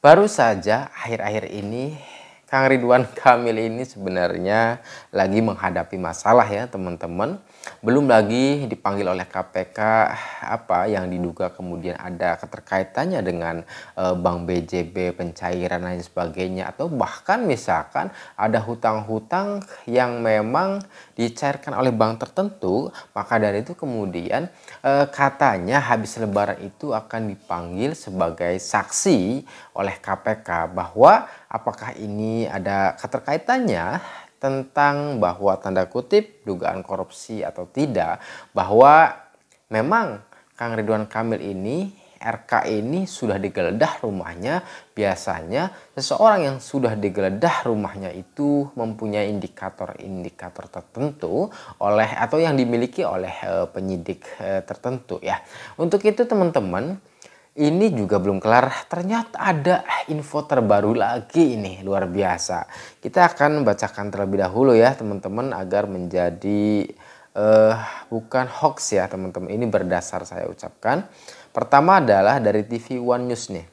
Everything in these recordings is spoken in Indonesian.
Baru saja akhir-akhir ini Kang Ridwan Kamil ini sebenarnya lagi menghadapi masalah ya teman-teman. Belum lagi dipanggil oleh KPK apa yang diduga kemudian ada keterkaitannya dengan Bank BJB, pencairan dan lain sebagainya, atau bahkan misalkan ada hutang-hutang yang memang dicairkan oleh bank tertentu. Maka dari itu kemudian katanya habis lebaran itu akan dipanggil sebagai saksi oleh KPK bahwa apakah ini ada keterkaitannya tentang bahwa tanda kutip dugaan korupsi atau tidak, bahwa memang Kang Ridwan Kamil ini RK ini sudah digeledah rumahnya. Biasanya seseorang yang sudah digeledah rumahnya itu mempunyai indikator-indikator tertentu oleh atau yang dimiliki oleh penyidik tertentu ya. Untuk itu teman-teman, ini juga belum kelar, ternyata ada info terbaru lagi, ini luar biasa. Kita akan bacakan terlebih dahulu ya teman-teman, agar menjadi bukan hoax ya teman-teman. Ini berdasar saya ucapkan. Pertama adalah dari TV One News nih.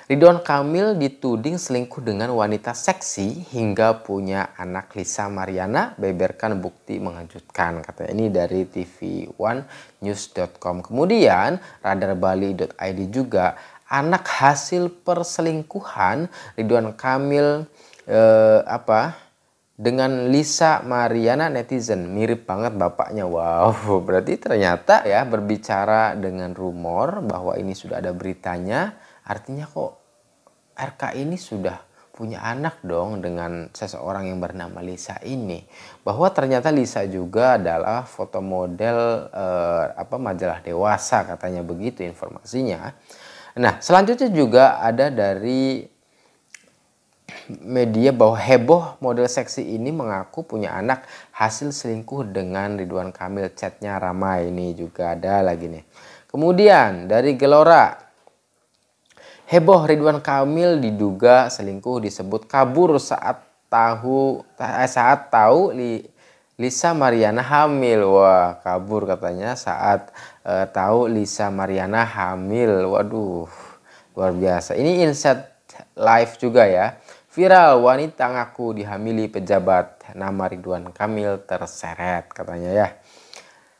Ridwan Kamil dituding selingkuh dengan wanita seksi hingga punya anak. Lisa Mariana beberkan bukti mengejutkan, katanya ini dari tv1news.com. Kemudian radarbali.id juga, anak hasil perselingkuhan Ridwan Kamil dengan Lisa Mariana, netizen mirip banget bapaknya. Wow, berarti ternyata ya berbicara dengan rumor bahwa ini sudah ada beritanya, artinya kok RK ini sudah punya anak dong dengan seseorang yang bernama Lisa ini. Bahwa ternyata Lisa juga adalah foto model majalah dewasa, katanya begitu informasinya. Nah, selanjutnya juga ada dari media bahwa heboh model seksi ini mengaku punya anak hasil selingkuh dengan Ridwan Kamil, chatnya ramai. Ini juga ada lagi nih. Kemudian dari Gelora, heboh Ridwan Kamil diduga selingkuh disebut kabur saat tahu Lisa Mariana hamil. Wah, kabur katanya saat tahu Lisa Mariana hamil. Waduh, luar biasa. Ini Insight Live juga ya. Viral, wanita ngaku dihamili pejabat, nama Ridwan Kamil terseret, katanya ya.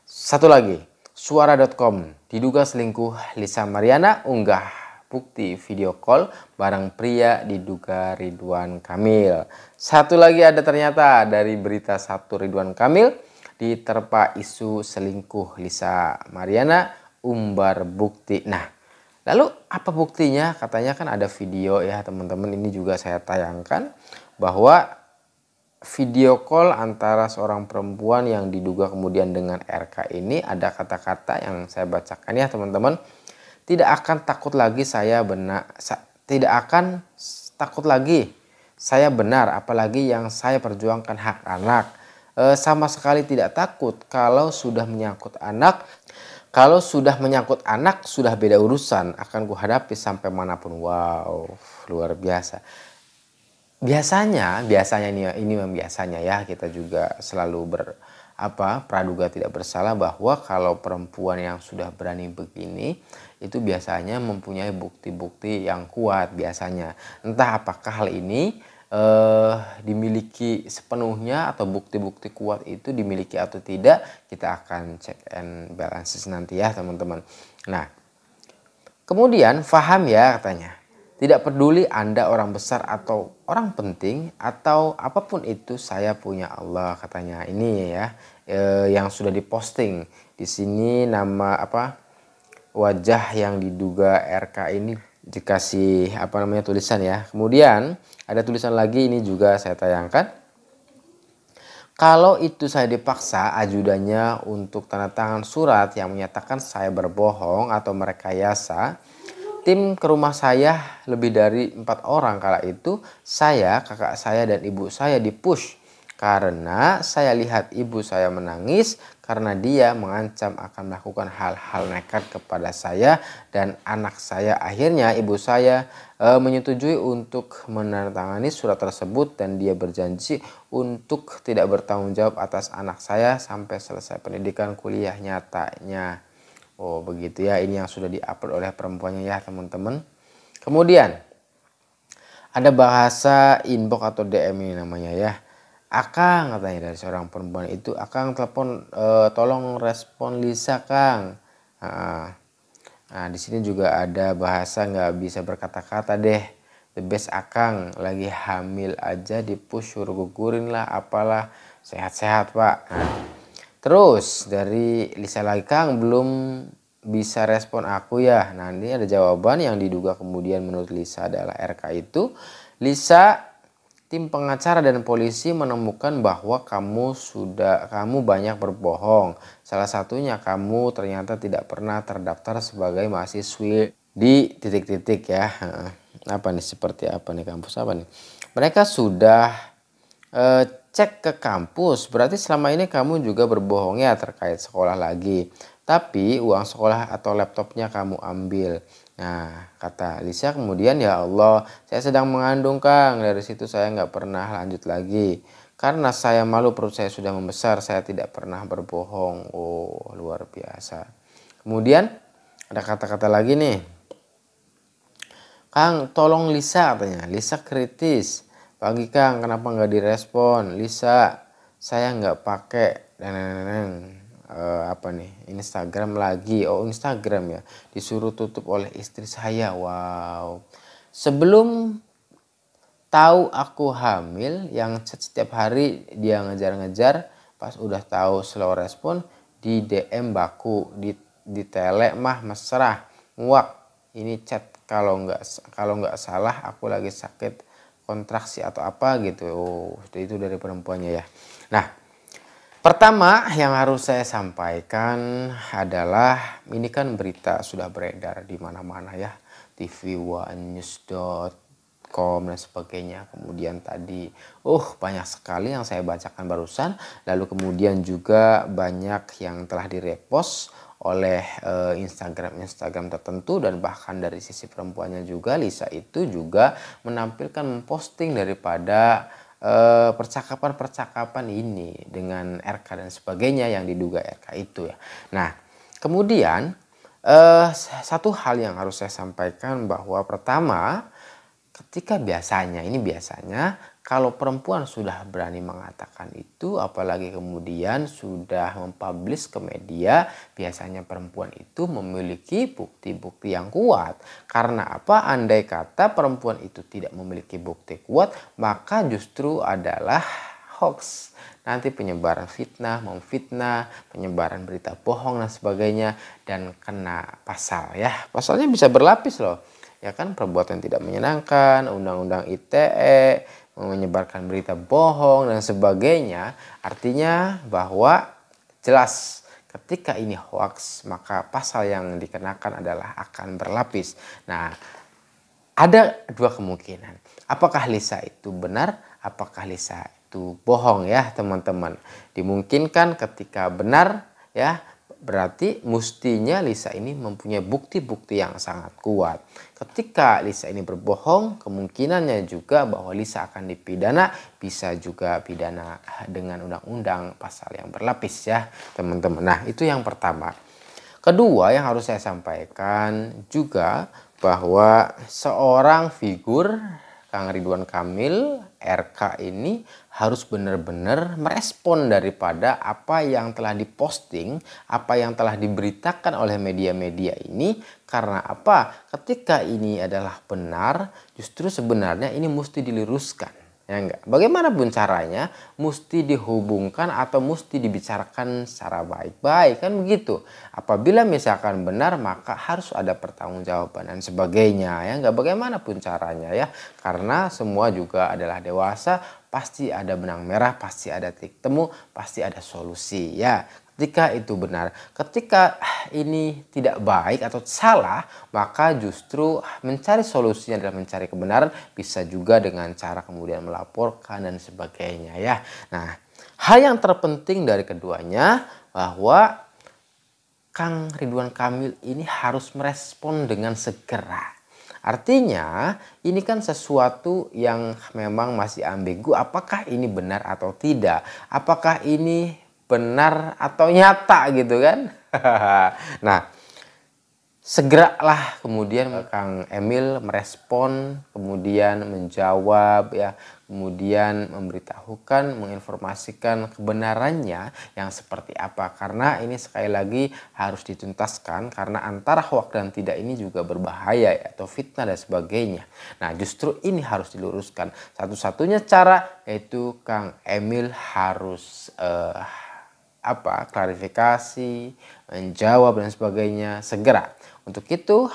Satu lagi, suara.com, diduga selingkuh Lisa Mariana unggah bukti video call bareng pria diduga Ridwan Kamil. Satu lagi ada ternyata dari berita satu, Ridwan Kamil diterpa isu selingkuh Lisa Mariana, umbar bukti. Nah, lalu apa buktinya? Katanya kan ada video ya teman-teman, ini juga saya tayangkan bahwa video call antara seorang perempuan yang diduga kemudian dengan RK ini, ada kata-kata yang saya bacakan ya teman-teman. Tidak akan takut lagi saya benar, apalagi yang saya perjuangkan hak anak. Sama sekali tidak takut kalau sudah menyangkut anak. Kalau sudah menyangkut anak sudah beda urusan, akan kuhadapi sampai manapun. Wow, luar biasa. Biasanya ini memang biasanya ya, kita juga selalu praduga tidak bersalah bahwa kalau perempuan yang sudah berani begini itu biasanya mempunyai bukti-bukti yang kuat biasanya. Entah apakah hal ini dimiliki sepenuhnya atau bukti-bukti kuat itu dimiliki atau tidak, kita akan check and balances nanti ya teman-teman. Nah, kemudian faham ya katanya. Tidak peduli Anda orang besar atau orang penting atau apapun itu, saya punya Allah, katanya. Ini ya yang sudah diposting di sini, nama wajah yang diduga RK ini dikasih tulisan ya. Kemudian ada tulisan lagi, ini juga saya tayangkan. Kalau itu saya dipaksa ajudannya untuk tanda tangan surat yang menyatakan saya berbohong atau merekayasa. Tim ke rumah saya lebih dari 4 orang kala itu. Saya, kakak saya dan ibu saya dipush karena saya lihat ibu saya menangis karena dia mengancam akan melakukan hal-hal nekat kepada saya dan anak saya. Akhirnya ibu saya menyetujui untuk menandatangani surat tersebut dan dia berjanji untuk tidak bertanggung jawab atas anak saya sampai selesai pendidikan kuliah nyatanya. Oh begitu ya, ini yang sudah diupload oleh perempuannya ya teman-teman. Kemudian ada bahasa inbox atau DM ini namanya ya. Akang katanya dari seorang perempuan itu, Akang telepon, tolong respon Lisa Kang. Heeh. Nah di sini juga ada bahasa nggak bisa berkata-kata deh. The best Akang lagi hamil aja di push suruh gugurin lah apalah, sehat-sehat Pak. Nah, terus dari Lisa lagi, Kang belum bisa respon aku ya. Nah ini ada jawaban yang diduga kemudian menurut Lisa adalah RK itu. Lisa, tim pengacara dan polisi menemukan bahwa kamu banyak berbohong. Salah satunya kamu ternyata tidak pernah terdaftar sebagai mahasiswi di titik-titik ya. Apa nih, seperti apa nih, kampus apa nih? Mereka sudah cek ke kampus, berarti selama ini kamu juga berbohong ya terkait sekolah lagi. Tapi uang sekolah atau laptopnya kamu ambil. Nah, kata Lisa kemudian, ya Allah, saya sedang mengandung Kang. Dari situ saya nggak pernah lanjut lagi. Karena saya malu perut saya sudah membesar, saya tidak pernah berbohong. Oh, luar biasa. Kemudian ada kata-kata lagi nih. Kang, tolong Lisa katanya. Lisa kritis. Pagi Kang, kenapa nggak direspon? Lisa, saya nggak pakai apa nih, Instagram lagi. Oh Instagram ya, disuruh tutup oleh istri saya. Wow. Sebelum tahu aku hamil, yang chat setiap hari dia ngejar-ngejar, pas udah tahu slow respon di DM baku, di tele mah mesra, nguak. Ini chat kalau nggak salah aku lagi sakit kontraksi atau apa gitu. Oh, itu dari perempuannya ya. Nah, pertama yang harus saya sampaikan adalah ini kan berita sudah beredar di mana-mana ya. TV One, News.com dan sebagainya. Kemudian tadi banyak sekali yang saya bacakan barusan. Lalu kemudian juga banyak yang telah direpost oleh Instagram tertentu, dan bahkan dari sisi perempuannya juga, Lisa itu juga menampilkan memposting daripada percakapan-percakapan ini dengan RK dan sebagainya yang diduga RK itu ya. Nah, kemudian satu hal yang harus saya sampaikan bahwa pertama, ketika biasanya kalau perempuan sudah berani mengatakan itu, apalagi kemudian sudah mempublish ke media, biasanya perempuan itu memiliki bukti-bukti yang kuat. Karena apa? Andai kata perempuan itu tidak memiliki bukti kuat, maka justru adalah hoax. Nanti penyebaran fitnah, memfitnah, penyebaran berita bohong dan sebagainya, dan kena pasal ya. Pasalnya bisa berlapis loh. Ya kan, perbuatan tidak menyenangkan, undang-undang ITE, menyebarkan berita bohong dan sebagainya. Artinya bahwa jelas ketika ini hoax, maka pasal yang dikenakan adalah akan berlapis. Nah, ada dua kemungkinan. Apakah Lisa itu benar? Apakah Lisa itu bohong ya teman-teman? Dimungkinkan ketika benar ya, berarti mestinya Lisa ini mempunyai bukti-bukti yang sangat kuat. Ketika Lisa ini berbohong, kemungkinannya juga bahwa Lisa akan dipidana, bisa juga pidana dengan undang-undang pasal yang berlapis ya teman-teman. Nah, itu yang pertama. Kedua yang harus saya sampaikan juga bahwa seorang figur Kang Ridwan Kamil, RK ini harus benar-benar merespon daripada apa yang telah diposting, apa yang telah diberitakan oleh media-media ini. Karena apa? Ketika ini adalah benar, justru sebenarnya ini mesti diluruskan. Ya enggak? Bagaimanapun caranya, mesti dihubungkan atau mesti dibicarakan secara baik-baik, kan begitu. Apabila misalkan benar, maka harus ada pertanggungjawaban dan sebagainya, ya enggak, bagaimanapun caranya ya. Karena semua juga adalah dewasa, pasti ada benang merah, pasti ada titik temu, pasti ada solusi ya. Ketika itu benar, ketika ini tidak baik atau salah, maka justru mencari solusinya adalah mencari kebenaran, bisa juga dengan cara kemudian melaporkan dan sebagainya ya. Nah, hal yang terpenting dari keduanya bahwa Kang Ridwan Kamil ini harus merespon dengan segera. Artinya ini kan sesuatu yang memang masih ambigu, apakah ini benar atau tidak, apakah ini benar atau nyata gitu kan. Nah, segeralah kemudian Kang Emil merespon, kemudian menjawab ya, kemudian memberitahukan, menginformasikan kebenarannya yang seperti apa. Karena ini sekali lagi harus dituntaskan karena antara hoak dan tidak ini juga berbahaya ya, atau fitnah dan sebagainya. Nah, justru ini harus diluruskan. Satu-satunya cara yaitu Kang Emil harus klarifikasi, menjawab dan sebagainya segera. Untuk itu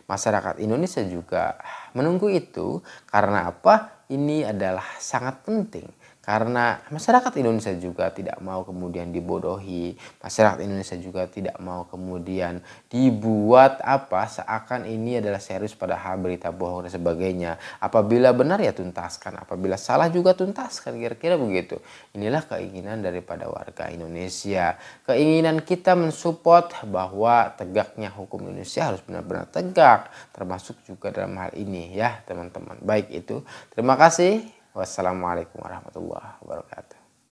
masyarakat Indonesia juga menunggu itu karena apa? Ini adalah sangat penting karena masyarakat Indonesia juga tidak mau kemudian dibodohi, masyarakat Indonesia juga tidak mau kemudian dibuat seakan ini adalah serius padahal berita bohong dan sebagainya. Apabila benar ya tuntaskan, apabila salah juga tuntaskan, kira-kira begitu. Inilah keinginan daripada warga Indonesia. Keinginan kita mensupport bahwa tegaknya hukum Indonesia harus benar-benar tegak, termasuk juga dalam hal ini ya teman-teman. Baik itu, terima kasih. Wassalamualaikum warahmatullahi wabarakatuh.